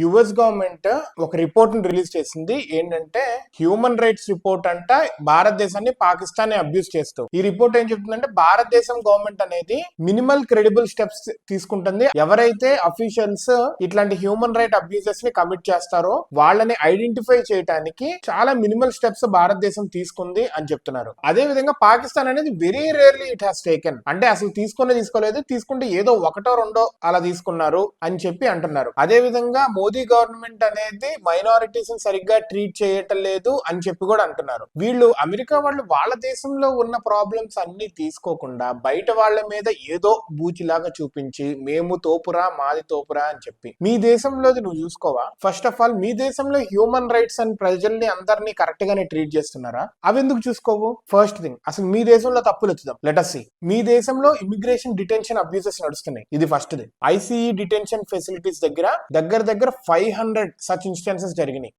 US government ఒక report ని release చేసింది. ఏంటంటే హ్యూమన్ రైట్స్ రిపోర్ట్ అంట భారతదేశాన్ని పాకిస్తాన్ అబ్యూస్ చేస్తూ. ఈ రిపోర్ట్ ఏం చెప్తుందంటే భారతదేశం గవర్నమెంట్ అనేది మినిమల్ క్రెడిబుల్ స్టెప్స్ తీసుకుంటుంది. ఎవరైతే అఫీషియల్స్ ఇట్లాంటి హ్యూమన్ రైట్ అబ్యూజెస్ ని కమిట్ చేస్తారో వాళ్ళని ఐడెంటిఫై చేయడానికి చాలా మినిమల్ స్టెప్స్ భారతదేశం తీసుకుంది అని చెప్తున్నారు. అదే విధంగా పాకిస్తాన్ అనేది very rarely it has taken, అంటే అసలు తీసుకోలేదు, తీసుకుంటే ఏదో ఒకటో రెండో అలా తీసుకున్నారు అని చెప్పి అంటున్నారు. అదే విధంగా మోదీ గవర్నమెంట్ అనేది మైనారిటీస్ సరిగ్గా ట్రీట్ చేయటం లేదు అని చెప్పి కూడా అంటున్నారు. వీళ్ళు అమెరికా వాళ్ళు వాళ్ళ దేశంలో ఉన్న ప్రాబ్లమ్స్ అన్ని తీసుకోకుండా బయట వాళ్ళ మీద ఏదో బూచిలాగా చూపించి మేము తోపురా మాది తోపురా అని చెప్పి మీ దేశంలోది నువ్వు చూసుకోవా? ఫస్ట్ ఆఫ్ ఆల్ మీ దేశంలో హ్యూమన్ రైట్స్ అని ప్రజల్ని అందరినీ కరెక్ట్ గానే ట్రీట్ చేస్తున్నారా? అవి ఎందుకు చూసుకోవు? ఫస్ట్ థింగ్, అసలు మీ దేశంలో తప్పులు ఎత్తుదాం. Let us see. మీ దేశంలో ఇమిగ్రేషన్ డిటెన్షన్ అబ్యూసెస్ నడుస్తున్నాయి. ఇది first thing. ICE detention facilities దగ్గర 500 సచ్ ఇన్స్టెన్సెస్ జరిగినాయి.